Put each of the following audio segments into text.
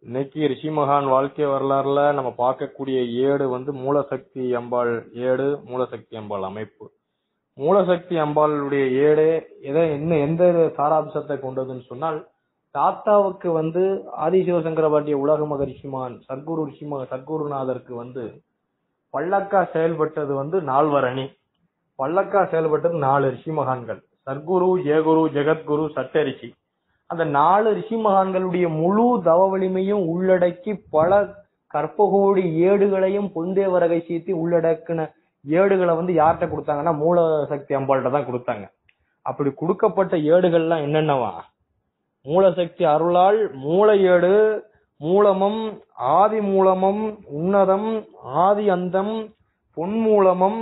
இன்னைக்கு ரிஷி மகான் வாழ்க்கை வரலாறுல நம்ம பார்க்கக்கூடிய ஏடு மூலசக்தி அம்பாள் ஏடு, மூலசக்தி அம்பாள் அமைப்பு. மூலசக்தி அம்பாளுடைய ஏடு எந்த சாராம்சத்தை கொண்டதுன்னு சொன்னால், தாத்தாவுக்கு ஆதிசிவசங்கர பாட்டிய உலக மகரிஷிமான் சர்க்குருநாதருக்கு பல்லக்கா செயல்பட்டது 4 அணி. பல்லக்கா செயல்பட்டது 4 ரிஷி மகான்கள், சர்க்குரு, ஜெயகுரு, ஜெகத்குரு, சட்டரிஷி. அந்த 4 ரிஷி மகான்களுடைய முழு தவ வலிமையும் உள்ளடக்கி பல கற்பகோடி ஏடுகளையும் பொந்தேவ ரகசியத்தை உள்ளடக்கின ஏடுகளை யார்கிட்ட கொடுத்தாங்கன்னா மூலசக்தி அம்பாள்கிட்ட தான் கொடுத்தாங்க. அப்படி கொடுக்கப்பட்ட ஏடுகள்லாம் என்னென்னவா? மூலசக்தி அருளால் மூல ஏடு, மூலமம், ஆதி மூலமம், உன்னதம், ஆதி அந்தம், பொன்மூலமம்,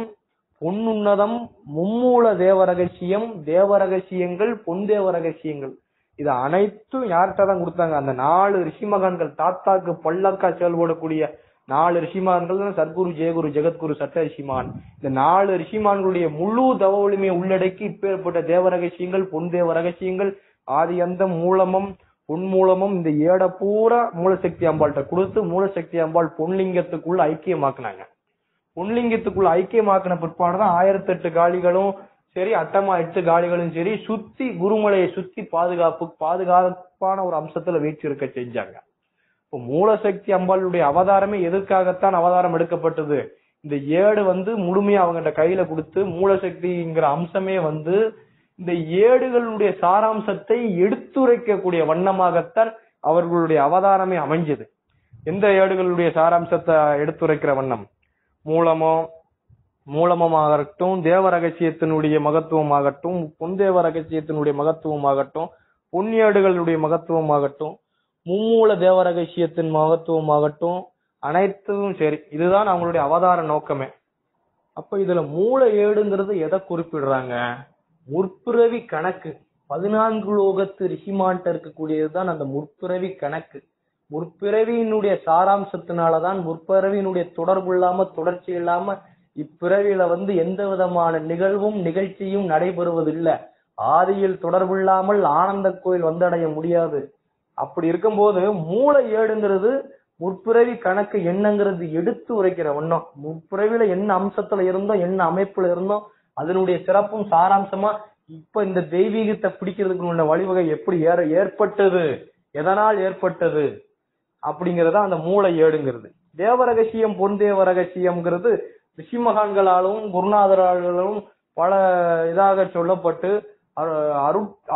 பொன்னுன்னதம், மும்மூல தேவ ரகசியம், தேவ ரகசியங்கள், பொன்தேவ ரகசியங்கள். இது அனைத்தும் யார்கிட்ட தான் கொடுத்தாங்க? அந்த 4 ரிஷிமகான்கள், தாத்தாக்கு பல்லக்கா செயல்படக்கூடிய 4 ரிஷிமான்கள், சர்க்குரு, ஜெயகுரு, ஜெகத்குரு, சட்ட ரிஷிமான். இந்த 4 ரிஷிமான்களுடைய முழு தவ வலிமையை உள்ளடக்கி இப்பேற்பட்ட தேவ ரகசியங்கள், பொன் தேவ ரகசியங்கள், ஆதி அந்த மூலமும் பொன்மூலமும் இந்த ஏட பூரா மூலசக்தி அம்பாள்கிட்ட கொடுத்து மூலசக்தி அம்பாள் பொன்லிங்கத்துக்குள்ள ஐக்கியமாக்குனாங்க. பொன்லிங்கத்துக்குள்ள ஐக்கியமாக்கின பிற்பாடுதான் 1008 காளிகளும் சரி, அட்டமா 8 காளிகளும் சரி, சுத்தி குருமலையை சுத்தி பாதுகாப்பான ஒரு அம்சத்துல வீற்றிருக்க செஞ்சாங்க. இப்போ மூலசக்தி அம்பாளுடைய அவதாரமே எதற்காகத்தான் அவதாரம் எடுக்கப்பட்டது? இந்த ஏடு முழுமையா அவங்ககிட்ட கையில கொடுத்து மூலசக்திங்கிற அம்சமே இந்த ஏடுகளுடைய சாராம்சத்தை எடுத்துரைக்கக்கூடிய வண்ணமாகத்தான் அவர்களுடைய அவதாரமே அமைஞ்சது. எந்த ஏடுகளுடைய சாராம்சத்தை எடுத்துரைக்கிற வண்ணம்? மூலமாகட்டும், தேவ ரகசியத்தினுடைய மகத்துவமாகட்டும், பொன்தேவ ரகசியத்தினுடைய மகத்துவமாகட்டும், பொன்னியேடுகளுடைய மகத்துவமாகட்டும், மும்மூல தேவ ரகசியத்தின் மகத்துவமாகட்டும், அனைத்தும் சரி, இதுதான் அவங்களுடைய அவதார நோக்கமே. அப்ப இதுல மூல ஏடுங்கிறது எதை குறிப்பிடுறாங்க? முற்பிறவி கணக்கு. 14 லோகத்து ரிஷிமான்ட்ட இருக்கக்கூடியதுதான் அந்த முற்பிறவி கணக்கு. முற்பிறவியினுடைய சாராம்சத்தினாலதான் முற்பிறவியினுடைய தொடர்பு இல்லாம, தொடர்ச்சி இல்லாம இப்பிறவியில எந்த விதமான நிகழ்வும் நிகழ்ச்சியும் நடைபெறுவதில்லை. ஆதியில் தொடர்பு இல்லாமல் ஆனந்த கோயில் வந்தடைய முடியாது. அப்படி இருக்கும்போது மூல ஏடுங்கிறது முற்பிறவி கணக்கு என்னங்கிறது எடுத்து உரைக்கிற ஒன்னும். முற்பிறவில என்ன அம்சத்துல இருந்தோம், என்ன அமைப்புல இருந்தோம், அதனுடைய சிறப்பும் சாராம்சமா இப்ப இந்த தெய்வீகத்தை பிடிக்கிறதுக்கு உள்ள வழிவகை எப்படி ஏற்பட்டது, எதனால் ஏற்பட்டது அப்படிங்கறத அந்த மூல ஏடுங்கிறது. தேவ ரகசியம், பொன் தேவ ரகசியம்ங்கிறது ரிஷிமகான்களாலும் குருநாதராலும் பல இதாக சொல்லப்பட்டு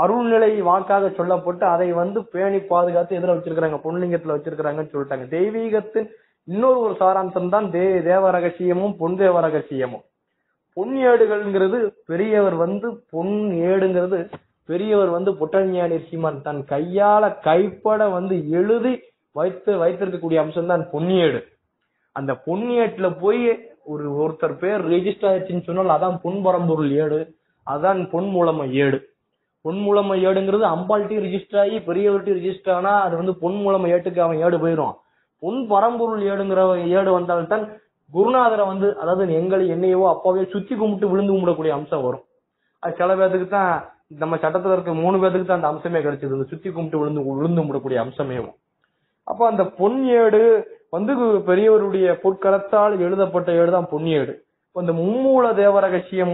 அருள்நிலை வாக்காக சொல்லப்பட்டு அதை பேணி பாதுகாத்து எதிர வச்சிருக்கிறாங்க, பொன்லிங்கத்துல வச்சிருக்கிறாங்கன்னு சொல்லிட்டாங்க. தெய்வீகத்தின் இன்னொரு ஒரு சாராம்சம் தான் தேவ ரகசியமும் பொன் தேவ ரகசியமும். பொன் ஏடுகள்ங்கிறது பெரியவர் பொன் ஏடுங்கிறது பெரியவர் பொட்டஞானி ரிஷிமான் தன் கையால கைப்பட எழுதி வைத்திருக்கக்கூடிய அம்சம் தான் பொன்னியேடு. அந்த பொன்னியேட்டுல போய் ஒருத்தர் பேர் ரெஜிஸ்டர் ஆயிடுச்சுன்னு சொன்னால் அதான் பொன் பரம்பொருள் ஏடு, அதான் பொன் மூலம ஏடு. பொன் மூலம ஏடுங்கிறது அம்பாள்கிட்டையும் ரிஜிஸ்டர் ஆகி பெரியவர்கிட்டையும் ரிஜிஸ்டர் ஆனா அது பொன் மூலம ஏட்டுக்கு அவன் ஏடு போயிடும். பொன் பரம்பொருள் ஏடுங்கிற ஏடு வந்தால்தான் குருநாதரை அதாவது என்னையவோ அப்பாவையோ சுத்தி கும்பிட்டு விழுந்து கும்பிடக்கூடிய அம்சம் வரும். அது சில பேருக்கு தான், நம்ம சட்டத்துல இருக்க 3 பேருக்கு தான் அந்த அம்சமே கிடைச்சது, சுத்தி கும்பிட்டு விழுந்து கும்பிடக்கூடிய அம்சமே. அப்ப அந்த பொன் ஏடு பெரியவருடைய பொற்கரத்தால் எழுதப்பட்ட ஏடுதான் பொன்னியேடு. இந்த மும்மூல தேவ ரகசியம்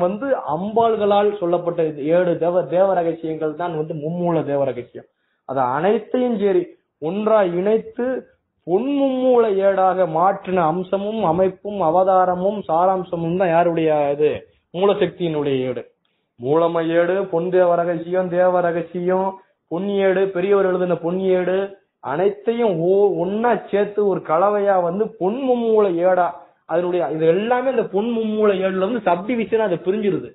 அம்பாள்களால் சொல்லப்பட்ட ஏடு தேவ ரகசியங்கள் தான் மும்மூல தேவ ரகசியம். அத அனைத்தையும் சரி ஒன்றா இணைத்து பொன் மும்மூல ஏடாக மாற்றின அம்சமும் அமைப்பும் அவதாரமும் சாராம்சமும் தான் யாருடைய இது? மூலசக்தியினுடைய ஏடு. மூலம ஏடு, பொன் தேவ ரகசியம், தேவ ரகசியம், பொன்னியேடு, பெரியவர் எழுதின பொன்னியேடு அனைத்தையும் ஒன்னா சேர்த்து ஒரு கலவையா பொன் மும்மூல ஏடா அதனுடைய இது எல்லாமே இந்த பொன் மும்மூல ஏடுல சப்டிவிஷன் அது பிரிஞ்சிருது.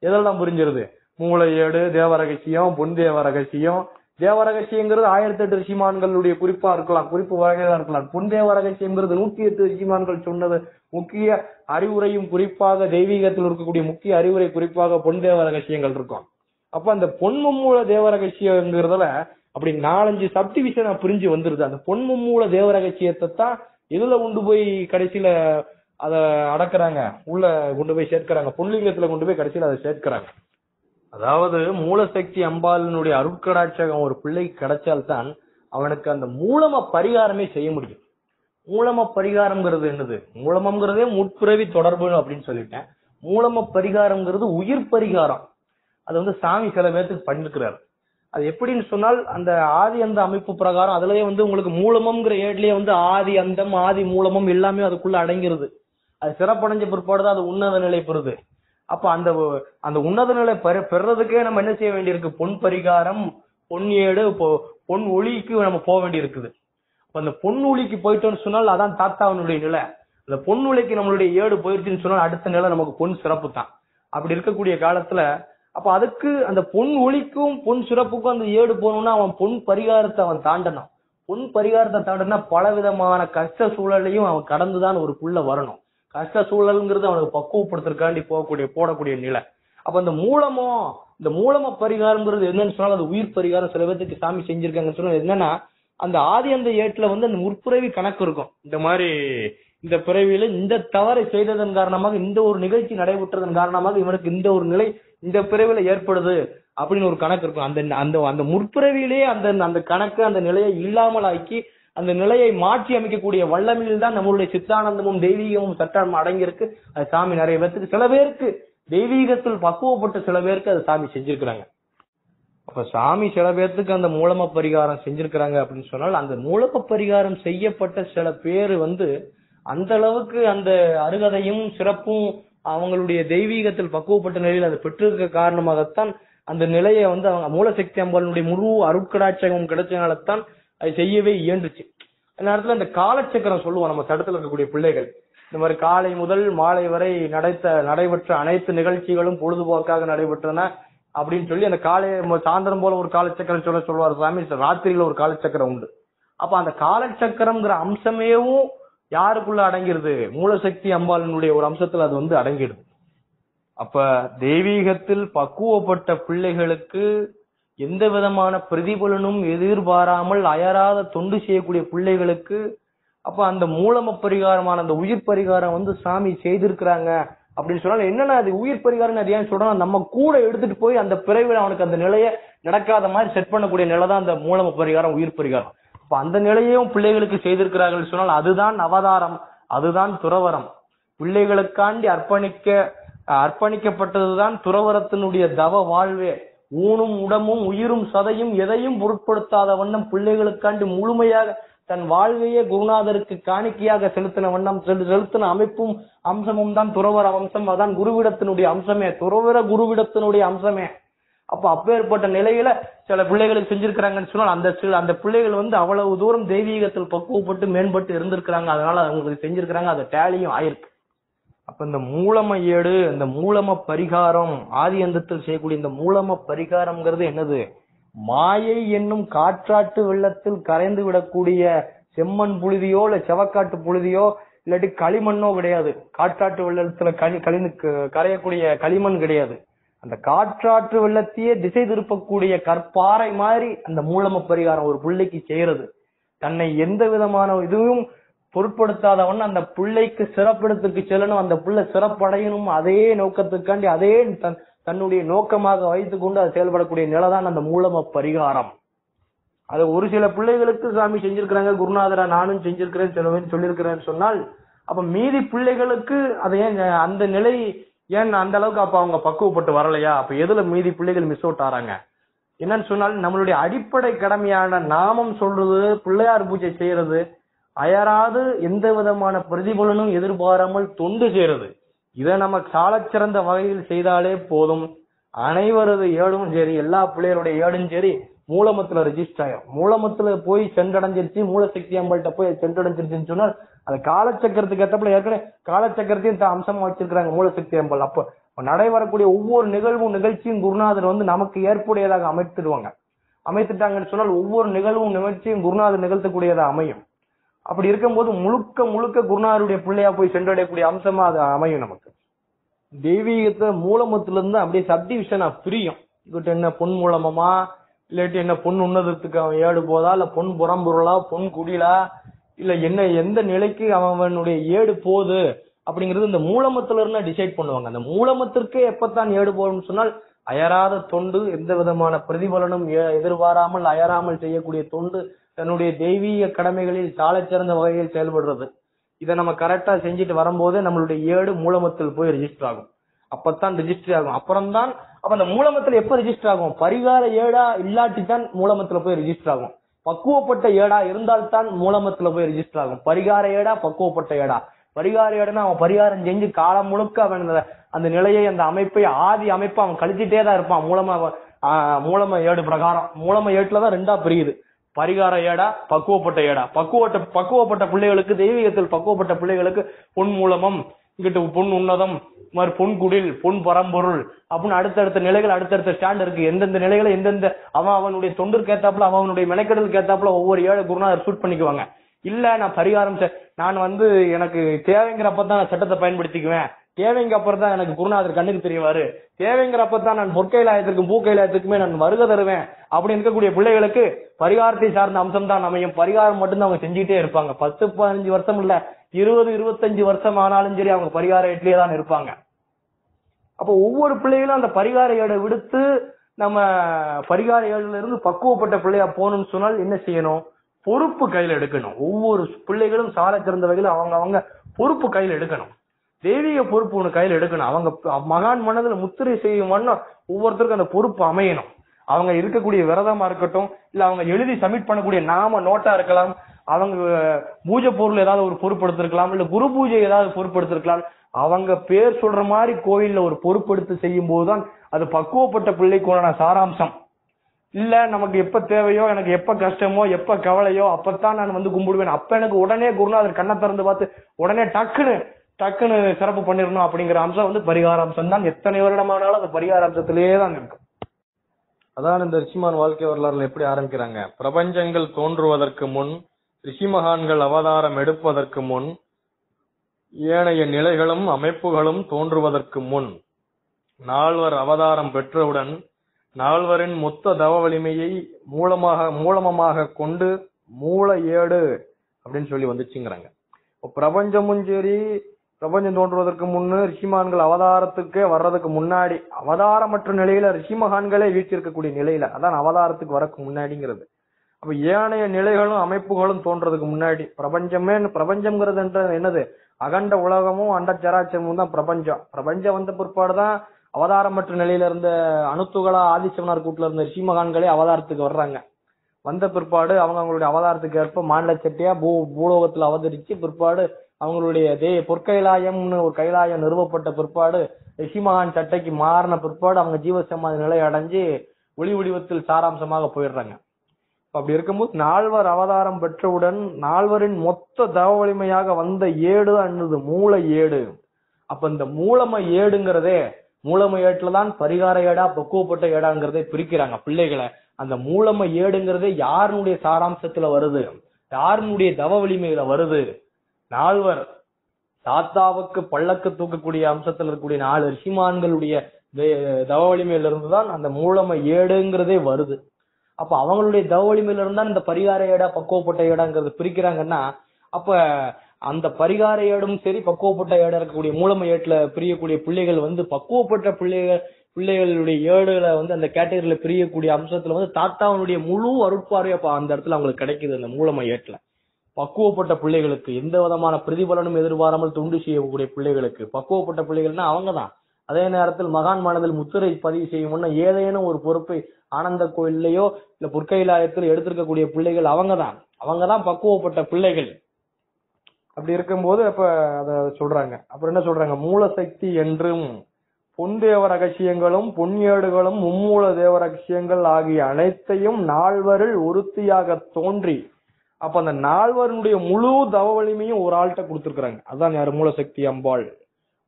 எதெல்லாம் பிரிஞ்சிருது? மூல ஏடு, தேவ ரகசியம், பொன் தேவ ரகசியம். தேவ ரகசியங்கிறது 1008 ரிஷிமான்களுடைய குறிப்பா இருக்கலாம், குறிப்பு வகையா இருக்கலாம். பொன் தேவ ரகசியம்ங்கிறது 108 ரிஷிமான்கள் சொன்னது முக்கிய அறிவுரையும் குறிப்பாக தெய்வீகத்தில் இருக்கக்கூடிய முக்கிய அறிவுரை குறிப்பாக பொன் தேவ ரகசியங்கள் இருக்கும். அப்ப அந்த பொன் மும்மூல தேவ ரகசியங்கிறதுல அப்படி 4-5 சப்டிவிஷனா பிரிஞ்சு வந்துருது. அந்த பொன் மும்மூல தேவ ரகசியத்தை தான் இதுல கொண்டு போய் கடைசியில அத அடக்குறாங்க, உள்ள கொண்டு போய் சேர்க்கிறாங்க, பொன்லிங்கத்துல கொண்டு போய் கடைசியில அதை சேர்க்கிறாங்க. அதாவது மூலசக்தி அம்பாளினுடைய அருட்கடாட்சகம் ஒரு பிள்ளைக்கு கிடைச்சால்தான் அவனுக்கு அந்த மூலம பரிகாரமே செய்ய முடியும். மூலம பரிகாரம்ங்கிறது என்னது? மூலமம்ங்கிறதே முற்பிறவி தொடர்பு அப்படின்னு சொல்லிட்டேன். மூலம பரிகாரம்ங்கிறது உயிர் பரிகாரம். அது வந்து சாமி சில பேர்த்துக்கு பண்ணிருக்கிறாரு. அது எப்படின்னு சொன்னால் அந்த ஆதி அந்த அமைப்பு பிரகாரம் அதுலயே வந்து உங்களுக்கு மூலமம்ங்கிற ஏட்லயே வந்து ஆதி அந்தம் ஆதி மூலமும் எல்லாமே அதுக்குள்ள அடங்கிருது. அது சிறப்படைஞ்ச பிற்பாடுதான் அது உன்னத நிலை பெறுது. அப்ப அந்த அந்த உன்னத நிலை பெறதுக்கே நம்ம என்ன செய்ய வேண்டியிருக்கு? பொன் பரிகாரம், பொன் ஏடு, பொன் ஒளிக்கு நம்ம போக வேண்டி இருக்குது. அந்த பொன் ஒளிக்கு போயிட்டோம்னு சொன்னால் அதான் தாத்தாவனுடைய நிலை. அந்த பொன் ஒளிக்கு நம்மளுடைய ஏடு போயிடுச்சுன்னு சொன்னால் அடுத்த நிலை நமக்கு பொன் சிறப்பு தான். அப்படி இருக்கக்கூடிய காலத்துல அப்ப அதுக்கு அந்த பொன் ஒளிக்கும் பொன் சிறப்புக்கும் அந்த ஏடு போகணும்னா அவன் பொன் பரிகாரத்தை அவன் தாண்டணும். பொன் பரிகாரத்தை தாண்டனா பல விதமான கஷ்ட சூழலையும் அவன் கடந்துதான் ஒருக்குள்ள வரணும். கஷ்ட சூழல்ங்கிறது அவனுக்கு பக்குவப்படுத்துறதுக்காண்டி போடக்கூடிய நிலை. அப்ப இந்த மூலம பரிகாரம்ங்கிறது என்னன்னு சொன்னால் அது உயிர் பரிகாரம். சில பேருக்கு சாமி செஞ்சிருக்காங்கன்னு சொன்னா என்னன்னா அந்த ஆதி அந்த ஏட்டுல வந்து அந்த முற்பிறவி கணக்கு இருக்கும். இந்த மாதிரி இந்த பிறவியில இந்த தவறை செய்ததன் காரணமாக இந்த ஒரு நிகழ்ச்சி நடைபெற்றதன் காரணமாக இவனுக்கு இந்த ஒரு நிலை இந்த பிறவில ஏற்படுது அப்படின்னு ஒரு கணக்கு இருக்கும். அந்த அந்த முற்பிறவியிலேயே அந்த கணக்கு அந்த நிலையை இல்லாமல் ஆக்கி அந்த நிலையை மாற்றி அமைக்கக்கூடிய வல்லமையில் தான் நம்மளுடைய சித்தானந்தமும் தெய்வீகமும் சட்டம் அடங்கியிருக்கு. அது சாமி நிறைய பேருக்கு, சில பேருக்கு தெய்வீகத்தில் பக்குவப்பட்ட சில பேருக்கு அது சாமி செஞ்சிருக்கிறாங்க. அப்ப சாமி சில பேர்த்துக்கு அந்த மூலம பரிகாரம் செஞ்சிருக்கிறாங்க அப்படின்னு சொன்னால் அந்த மூலம பரிகாரம் செய்யப்பட்ட சில பேரு வந்து அந்த அளவுக்கு அந்த அருகதையும் சிறப்பும் அவங்களுடைய தெய்வீகத்தில் பக்குவப்பட்ட நிலையில் அதை பெற்றிருக்க காரணமாகத்தான் அந்த நிலையை வந்து அவங்க மூலசக்தி அம்பாளுடைய முழு அருட்கடாட்சகம் கிடைச்சனால்தான் அது செய்யவே இயன்றுச்சு. அந்த நேரத்துல அந்த காலச்சக்கரம் சொல்லுவோம் நம்ம தடத்துல இருக்கக்கூடிய பிள்ளைகள். இந்த மாதிரி காலை முதல் மாலை வரை நடைபெற்ற அனைத்து நிகழ்ச்சிகளும் பொழுதுபோக்காக நடைபெற்றன அப்படின்னு சொல்லி அந்த காலை சாயந்தரம் போல ஒரு காலச்சக்கரம் சொல்லுவார் சாமி. ராத்திரியில ஒரு காலச்சக்கரம் உண்டு. அப்ப அந்த காலச்சக்கரம்ங்கிற அம்சமேவும் யாருக்குள்ள அடங்கிருது? மூலசக்தி அம்பாளினுடைய ஒரு அம்சத்துல அது வந்து அடங்கிடுது. அப்ப தெய்வீகத்தில் பக்குவப்பட்ட பிள்ளைகளுக்கு எந்த விதமான பிரதிபலனும் எதிர்பாராமல் அயராத தொண்டு செய்யக்கூடிய பிள்ளைகளுக்கு அப்ப அந்த மூலம பரிகாரமான அந்த உயிர் பரிகாரம் வந்து சாமி செய்திருக்கிறாங்க அப்படின்னு சொன்னாலும் என்னன்னா அது உயிர் பரிகாரம் அது ஏன் சொல்றோம்? நம்ம கூட எடுத்துட்டு போய் அந்த பிறவில அவனுக்கு அந்த நிலையை நடக்காத மாதிரி செட் பண்ணக்கூடிய நிலை தான் அந்த மூலம பரிகாரம், உயிர் பரிகாரம். அப்ப அந்த நிலையையும் பிள்ளைகளுக்கு செய்திருக்கிறார்கள் சொன்னால் அதுதான் அவதாரம், அதுதான் துறவரம். பிள்ளைகளுக்காண்டி அர்ப்பணிக்கப்பட்டதுதான் துறவரத்தினுடைய தவ வாழ்வே. ஊனும் உடமும் உயிரும் சதையும் எதையும் பொருட்படுத்தாத வண்ணம் பிள்ளைகளுக்காண்டி முழுமையாக தன் வாழ்வையே குருநாதருக்கு காணிக்கையாக செலுத்தின அமைப்பும் அம்சமும் தான் துறவர அம்சம். அதான் குருவிடத்தினுடைய அம்சமே, துறவர குருவிடத்தினுடைய அம்சமே. அப்ப அப்பேற்பட்ட நிலையில சில பிள்ளைகளுக்கு செஞ்சிருக்கிறாங்கன்னு சொன்னால் அந்த பிள்ளைகள் வந்து அவ்வளவு தூரம் தெய்வீகத்தில் பக்குவப்பட்டு மேம்பட்டு இருந்திருக்கிறாங்க. அதனால அவங்களுக்கு செஞ்சிருக்கிறாங்க, அது டேலியும் ஆயிருக்கு. அப்ப இந்த மூலம ஏடு, இந்த மூலம பரிகாரம், ஆதி அந்தத்தில் செய்யக்கூடிய இந்த மூலம பரிகாரம்ங்கிறது என்னது? மாயை என்னும் காற்றாட்டு வெள்ளத்தில் கரைந்து விடக்கூடிய செம்மண் புழுதியோ இல்ல செவக்காட்டு புழுதியோ இல்லாட்டி களிமண்ணோ கிடையாது. காற்றாட்டு வெள்ளத்துல கரையக்கூடிய களிமண் கிடையாது. அந்த காற்றாற்று வெள்ளத்தையே திசை திருப்பக்கூடிய கற்பாறை மாதிரி அந்த மூலம பரிகாரம் ஒரு பிள்ளைக்கு செய்யறது. தன்னை எந்த விதமான இதுவும் பொருட்படுத்தாதவன் அந்த பிள்ளைக்கு சிறப்பிடத்துக்கு செல்லணும், அந்த பிள்ளை சிறப்படையணும், அதே நோக்கத்துக்காண்டி அதே தன்னுடைய நோக்கமாக வைத்துக் கொண்டு அது செயல்படக்கூடிய நிலைதான் அந்த மூலம பரிகாரம். அது ஒரு சில பிள்ளைகளுக்கு சாமி செஞ்சிருக்கிறாங்க, குருநாதரா நானும் செஞ்சிருக்கிறேன் சிலவன் சொல்லியிருக்கிறேன்னு சொன்னால் அப்ப மீதி பிள்ளைகளுக்கு அதை ஏன் அந்த நிலை ஏன் அந்த அளவுக்கு அப்ப அவங்க பக்குவப்பட்டு வரலையா? அப்ப எதுல மீதி பிள்ளைகள் மிஸ் அவுட் ஆறாங்க? என்னன்னு சொன்னால் நம்மளுடைய அடிப்படை கடமையான நாமம் சொல்றது, பிள்ளையார் பூஜை செய்யறது, அயராது எந்த விதமான பிரதிபலனும் எதிர்பாராமல் தொண்டு செய்யறது, இதை நம்ம சாலச்சிறந்த வகையில் செய்தாலே போதும். அனைவரது ஏடும் சரி, எல்லா பிள்ளைகளுடைய ஏடும் சரி மூலமத்துல ரெஜிஸ்டர் ஆகும். மூலமத்துல போய் சென்றடைஞ்சிருச்சு, மூலசக்தி அம்பல்கிட்ட போய் சென்றடைஞ்சிருச்சுன்னு சொன்னால் அது காலச்சக்கரத்துக்கு ஏற்றப்பல ஏற்கனவே காலச்சக்கரத்தையும் அம்சமா வச்சிருக்கிறாங்க மூலசக்தி அம்பல். அப்போ நடைபெறக்கூடிய ஒவ்வொரு நிகழ்ச்சியும் குருநாதர் வந்து நமக்கு ஏற்புடையதாக அமைத்துட்டாங்கன்னு சொன்னால் ஒவ்வொரு நிகழ்ச்சியும் குருநாதர் நிகழ்த்தக்கூடியதாக அமையும். அப்படி இருக்கும்போது முழுக்க குருநாதருடைய பிள்ளையா போய் சென்றடையக்கூடிய அம்சமா அது அமையும். நமக்கு தெய்வீகத்தை மூலமத்திலிருந்து அப்படியே சப்டிவிஷனா பிரியும். இங்கிட்ட என்ன பொன் மூலமமா, இல்லாட்டி என்ன பொன் உன்னதத்துக்கு அவன் ஏடு போதா, இல்ல பொன் புறம்பொருளா, பொன் குடிலா, இல்ல என்ன எந்த நிலைக்கு அவனுடைய ஏடு போகுது அப்படிங்கிறது இந்த மூலமத்துல இருந்து டிசைட் பண்ணுவாங்க. அந்த மூலமத்திற்கே எப்பத்தான் ஏடு போகும்னு சொன்னால் அயராத தொண்டு, எந்த விதமான பிரதிபலனும் எதிர்பாராமல் அயராமல் செய்யக்கூடிய தொண்டு, தன்னுடைய தெய்வீக கடமைகளில் சாலச் சிறந்த வகையில் செயல்படுறது. இதை நம்ம கரெக்டா செஞ்சுட்டு வரும்போது நம்மளுடைய ஏடு மூலமத்தில் போய் ரெஜிஸ்டர் ஆகும். அப்பதான் ரெஜிஸ்டர் ஆகும். அப்புறம்தான் அப்ப அந்த மூலமத்தில் எப்ப ரெஜிஸ்டர் ஆகும்? பரிகார ஏடா இல்லாட்டி தான் மூலமத்துல போய் ரெஜிஸ்டர் ஆகும். பக்குவப்பட்ட ஏடா இருந்தால்தான் மூலமத்துல போய் ரெஜிஸ்டர் ஆகும். பரிகார ஏடா, பக்குவப்பட்ட ஏடா. பரிகார ஏடுனா அவன் பரிகாரம் செஞ்சு காலம் முழுக்க அவன் அந்த நிலையை, அந்த அமைப்பை, ஆதி அமைப்பை அவன் கழிச்சிட்டே தான் இருப்பான். மூலம ஏடு பிரகாரம் மூலம ஏட்டுலதான் ரெண்டா பிரியுது. பரிகார ஏடா, பக்குவப்பட்ட ஏடா. பக்குவப்பட்ட பிள்ளைகளுக்கு, தெய்வீகத்தில் பக்குவப்பட்ட பிள்ளைகளுக்கு பொன் மூலமம், இங்கிட்டு பொன் உன்னதம், மாதிரி பொன் குடில், பொன் பரம்பொருள் அப்படின்னு அடுத்தடுத்த நிலைகள், அடுத்தடுத்த ஸ்டாண்ட் இருக்கு. எந்தெந்த நிலைகளை எந்தெந்த அவனுடைய தொண்டிற்கு ஏத்தாப்புல, அவனுடைய மெனக்கெடலுக்கு ஏத்தாப்புல ஒவ்வொரு ஏழை குருநாதர் சூட் பண்ணிக்குவாங்க. இல்ல நான் பரிகாரம் நான் எனக்கு தேவைங்கிறப்பதான் நான் சட்டத்தை பயன்படுத்திக்குவேன், தேவைங்க அப்புறம் தான் எனக்கு குருநாதர் கண்ணுக்கு தெரியவாரு, தேவைங்கிறப்பதான் நான் பொற்கைலாயத்திற்கும் பூக்கைலாயத்திற்குமே நான் வருகை தருவேன் அப்படி இருக்கக்கூடிய பிள்ளைகளுக்கு பரிகாரத்தை சார்ந்த அம்சம் தான் அமையும். பரிகாரம் மட்டும்தான் அவங்க செஞ்சுட்டே இருப்பாங்க. 10-15 வருஷம் இல்ல, 20-25 வருஷம் ஆனாலும் சரி அவங்க பரிகார ஏட்டிலே தான் இருப்பாங்க. அப்ப ஒவ்வொரு பிள்ளைகளும் அந்த பரிகார ஏடை விடுத்து நம்ம பரிகார ஏடுல இருந்து பக்குவப்பட்ட பிள்ளையா போகணும்னு சொன்னால் என்ன செய்யணும்? பொறுப்பு கையில எடுக்கணும். ஒவ்வொரு பிள்ளைகளும் சால சிறந்த வகையில் அவங்க பொறுப்பு கையில எடுக்கணும். தெய்வீக பொறுப்பு ஒண்ணு கையில எடுக்கணும். அவங்க மகான் மனதில் முத்திரை செய்யும் வண்ணம் ஒவ்வொருத்தருக்கும் அந்த பொறுப்பு அமையணும். அவங்க இருக்கக்கூடிய விரதமா இருக்கட்டும், இல்ல அவங்க எழுதி சப்மிட் பண்ணக்கூடிய நாம நோட்டா இருக்கலாம், அவங்க பூஜை பொருள் ஏதாவது ஒரு பொறுப்படுத்திருக்கலாம், இல்ல குரு பூஜை ஏதாவது பொறுப்படுத்திருக்கலாம். அவங்க பேர் சொல்ற மாதிரி கோயில்ல ஒரு பொறுப்படுத்தி செய்யும் போதுதான் அது பக்குவப்பட்ட பிள்ளைக்குள்ளான சாராம்சம். இல்ல நமக்கு எப்ப தேவையோ, எனக்கு எப்ப கஷ்டமோ, எப்ப கவலையோ அப்பதான் நான் கும்பிடுவேன், அப்ப எனக்கு உடனே குருநாதர் கண்ணை திறந்து பார்த்து உடனே டக்குன்னு சிறப்பு பண்ணிடணும் அப்படிங்கிற அம்சம் பரிகார அம்சம் தான். எத்தனை வருடமானாலும் அந்த பரிகார அம்சத்திலேயே தான் இருக்கும். அதான் இந்த ரிஷிமான் வாழ்க்கை வரலாறுல எப்படி ஆரம்பிக்கிறாங்க? பிரபஞ்சங்கள் தோன்றுவதற்கு முன், ரிஷிமகான்கள் அவதாரம் எடுப்பதற்கு முன், ஏனைய நிலைகளும் அமைப்புகளும் தோன்றுவதற்கு முன், நால்வர் அவதாரம் பெற்றவுடன் நால்வரின் மொத்த தவ வலிமையை மூலமாக கொண்டு மூல ஏடு அப்படின்னு சொல்லி வந்துச்சுங்கிறாங்க. பிரபஞ்சமும் சரி, பிரபஞ்சம் தோன்றுவதற்கு முன்னு, ரிஷிமான்கள் அவதாரத்துக்கே வர்றதுக்கு முன்னாடி, அவதாரமற்ற நிலையில ரிஷிமகான்களே வீட்டிருக்கக்கூடிய நிலையில, அதான் அவதாரத்துக்கு வரக்கு முன்னாடிங்கிறது. அப்ப ஏனைய நிலைகளும் அமைப்புகளும் தோன்றதுக்கு முன்னாடி பிரபஞ்சம்ங்கிறது என்னது? அகண்ட உலகமும் அண்ட சராச்சரமும் தான் பிரபஞ்சம். பிரபஞ்சம் வந்த பிற்பாடுதான் அவதாரமற்ற நிலையில இருந்த அணுத்துகளா ஆதிசிவனார் கூட்டுல இருந்த ரிஷிமகான்களே அவதாரத்துக்கு வர்றாங்க. வந்த பிற்பாடு அவங்களுடைய அவதாரத்துக்கு ஏற்ப மாநில சட்டியா பூலோகத்துல அவதரிச்சு பிற்பாடு அவங்களுடைய பொற்கைலாயம்னு ஒரு கைலாயம் நிறுவப்பட்ட பிற்பாடு ரிஷிமகான் சட்டைக்கு மாறின பிற்பாடு அவங்க ஜீவசமாதி நிலை அடைஞ்சு ஒளி வடிவத்தில் சாராம்சமாக போயிடுறாங்க. அப்படி இருக்கும்போது நால்வர் அவதாரம் பெற்றவுடன் நால்வரின் மொத்த தவ வலிமையாக வந்த ஏடு தான் மூல ஏடு. அப்ப இந்த மூலம ஏடுங்கிறதே, மூலம ஏட்டுலதான் பரிகார ஏடா பக்குவப்பட்ட ஏடாங்கிறதே பிரிக்கிறாங்க பிள்ளைகளை. அந்த மூலம ஏடுங்கிறதே யாருடைய சாராம்சத்துல வருது, யாருடைய தவ வலிமையில வருது? நால்வர் தாத்தாவுக்கு பல்லக்கு தூக்கக்கூடிய அம்சத்துல இருக்கக்கூடிய 4 ரிஷிமான்களுடைய தவ வலிமையில இருந்துதான் அந்த மூலம ஏடுங்கிறதே வருது. அப்ப அவங்களுடைய தவ வலிமையில இருந்தா இந்த பரிகார ஏடா பக்குவப்பட்ட ஏடாங்கிறது பிரிக்கிறாங்கன்னா, அப்ப அந்த பரிகார ஏடும் சரி, பக்குவப்பட்ட ஏடா இருக்கக்கூடிய மூலம ஏட்டுல பிரியக்கூடிய பிள்ளைகள் பக்குவப்பட்ட பிள்ளைகளுடைய ஏடுகளை அந்த கேட்டகரியில பிரியக்கூடிய அம்சத்துல தாத்தாவுடைய முழு அருட்பார்வை அப்ப அந்த இடத்துல அவங்களுக்கு கிடைக்குது. அந்த மூலம ஏட்டுல பக்குவப்பட்ட பிள்ளைகளுக்கு எந்த விதமான பிரதிபலனும் எதிர்பாராமல் தொண்டு செய்யக்கூடிய பிள்ளைகளுக்கு, பக்குவப்பட்ட பிள்ளைகள்னா அவங்கதான். அதே நேரத்தில் மகான் மனதில் முத்திரை பதிவு செய்யும் ஏதேனும் ஒரு பொறுப்பை ஆனந்த கோயிலையோ இல்ல பொற்கைலாயத்தில் எடுத்திருக்கக்கூடிய பிள்ளைகள் அவங்கதான் பக்குவப்பட்ட பிள்ளைகள். அப்படி இருக்கும்போது அப்ப அத சொல்றாங்க. அப்புறம் என்ன சொல்றாங்க? மூலசக்தி என்றும் பொன் தேவ ரகசியங்களும் பொன்ஏடுகளும் மும்மூல தேவ ரகசியங்கள் ஆகிய அனைத்தையும் நால்வரில் ஒருத்தியாக தோன்றி, அப்ப அந்த நால்வருடைய முழு தவ வலிமையும் ஒரு ஆள்கிட்ட கொடுத்திருக்கிறாங்க. அதான் யாரு? மூலசக்தி அம்பாள்.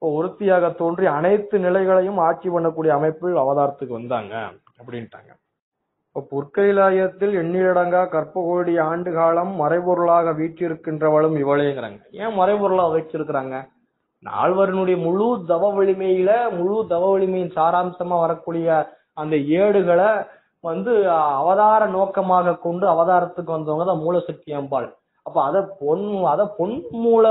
ஒருத்தியாக தோன்றி அனைத்து நிலைகளையும் ஆட்சி பண்ணக்கூடிய அமைப்பில் அவதாரத்துக்கு வந்தாங்க அப்படின்ட்டாங்க. இப்ப பொற்கைலாயத்தில் எண்ணிலடங்கா கற்ப ஆண்டு காலம் மறைபொருளாக வீற்றிருக்கின்றவளும் இவளேங்கிறாங்க. ஏன் மறைபொருளா வச்சிருக்கிறாங்க? நால்வரனுடைய முழு தவ வலிமையின் சாராம்சமா வரக்கூடிய அந்த ஏடுகளை அவதார நோக்கமாக கொண்டு அவதாரத்துக்கு வந்தவங்க தான் மூலசக்தி அம்பாள். அப்ப அத பொன் மூல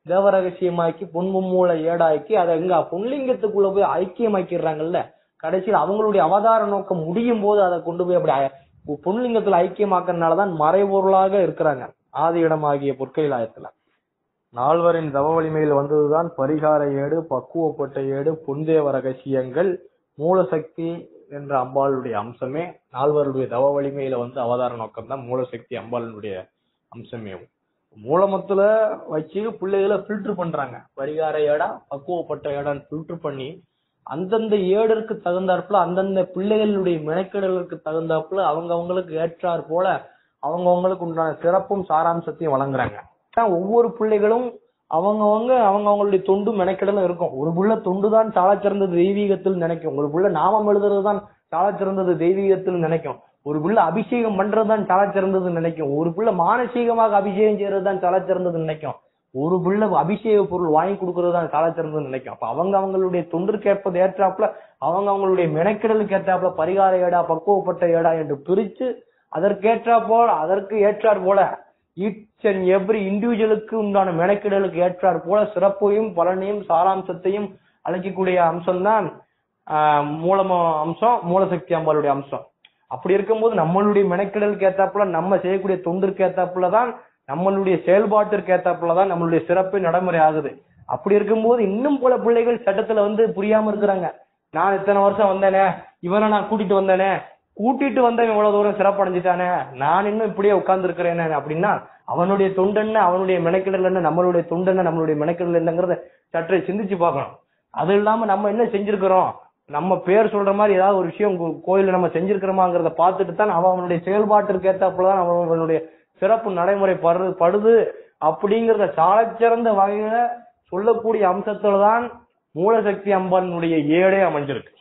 தேவ ரகசியமாக்கி பொன்மூல ஏடாக்கி அதை பொன்லிங்கத்துக்குள்ள போய் ஐக்கியமாக்கிடுறாங்கல்ல. கடைசியில் அவங்களுடைய அவதார நோக்கம் முடியும் போது அதை கொண்டு போய் அப்படி பொன்லிங்கத்துல ஐக்கியமாக்கறதுனாலதான் மறைபொருளாக இருக்கிறாங்க ஆதி இடமாகிய பொற்கைலாயத்துல. நால்வரின் தவ வலிமையில் வந்ததுதான் பரிகார ஏடு, பக்குவப்பட்ட ஏடு, பொன்தேவ ரகசியங்கள், மூலசக்தி என்ற அம்பாளுடைய அம்சமே. நால்வருடைய தவ வலிமையில அவதார நோக்கம் தான் மூலசக்தி அம்பாளுடைய அம்சமே. மூலமத்துல வச்சு பிள்ளைகளை ஃபில்டர் பண்றாங்க. பரிகார ஏடா பக்குவப்பட்ட ஏடான்னு ஃபில்டர் பண்ணி அந்தந்த ஏடருக்கு தகுந்தாப்புல அந்தந்த பிள்ளைகளுடைய மெனக்கெடலுக்கு தகுந்தாப்புல அவங்களுக்கு ஏற்றார் போல அவங்களுக்கு உண்டான சிறப்பும் சாராம்சத்தையும் வழங்குறாங்க. ஒவ்வொரு பிள்ளைகளும் அவங்களுடைய தொண்டு மெனக்கெடலும் இருக்கும். ஒரு புள்ள தொண்டுதான் சால சிறந்தது தெய்வீகத்தில் நினைக்கும். ஒரு புள்ள நாமம் எழுதுறதுதான் சால சிறந்தது தெய்வீகத்தில் நினைக்கும். ஒரு புள்ள அபிஷேகம் பண்றதுதான் சால சிறந்தது நினைக்கும். ஒரு புள்ள மானசீகமாக அபிஷேகம் செய்யறதுதான் சால சிறந்தது நினைக்கும். ஒரு புள்ள அபிஷேக பொருள் வாங்கி கொடுக்கறது தான் சால சிறந்தது நினைக்கும். அப்ப அவங்களுடைய தொண்டிற்கு ஏற்பது ஏற்றாப்புல அவங்களுடைய மெனக்கெடலுக்கு ஏற்றாப்புல பரிகார ஏடா பக்குவப்பட்ட ஏடா என்று பிரிச்சு அதற்கு ஏற்றார் போல ஈச் அண்ட் எவ்ரி இண்டிவிஜுவலுக்கு உண்டான மெனக்கெடலுக்கு ஏற்றார் போல சிறப்பையும் பலனையும் சாராம்சத்தையும் அழைக்கக்கூடிய அம்சம் தான் அம்சம் மூலசக்தி அம்பாளுடைய அம்சம். அப்படி இருக்கும்போது நம்மளுடைய மெனக்கெடலுக்கு ஏற்றாப்புல நம்ம செய்யக்கூடிய தொண்டிற்கு ஏற்றாப்புலதான் நம்மளுடைய செயல்பாட்டிற்கு ஏற்றாப்புலதான் நம்மளுடைய சிறப்பு நடைமுறை ஆகுது. அப்படி இருக்கும்போது இன்னும் பல பிள்ளைகள் சட்டத்துல புரியாம இருக்கிறாங்க. நான் இத்தனை வருஷம் வந்தேனே, இவனை நான் கூட்டிட்டு வந்தவன் இவ்வளவு தூரம் சிறப்படைஞ்சிட்டானே, நான் இன்னும் இப்படியே உட்கார்ந்து இருக்கிறேன் அப்படின்னா அவனுடைய தொண்டென்ன, அவனுடைய மெனக்கெடல் என்ன, நம்மளுடைய தொண்டென்ன, நம்மளுடைய மெனக்கெடல் என்னங்கிறத சற்றை சிந்திச்சு பார்க்கணும். அது இல்லாம நம்ம என்ன செஞ்சிருக்கிறோம், நம்ம பேர் சொல்ற மாதிரி ஏதாவது ஒரு விஷயம் கோயில நம்ம செஞ்சிருக்கிறோமாங்கிறத பார்த்துட்டு தான் அவனுடைய செயல்பாட்டிற்கு ஏற்றாப்புலதான் அவனுடைய சிறப்பு நடைமுறை படுது அப்படிங்கறத சாலச்சிறந்த வகையில சொல்லக்கூடிய அம்சத்துலதான் மூலசக்தி அம்பாளுடைய ஏடே அமைஞ்சிருக்கு.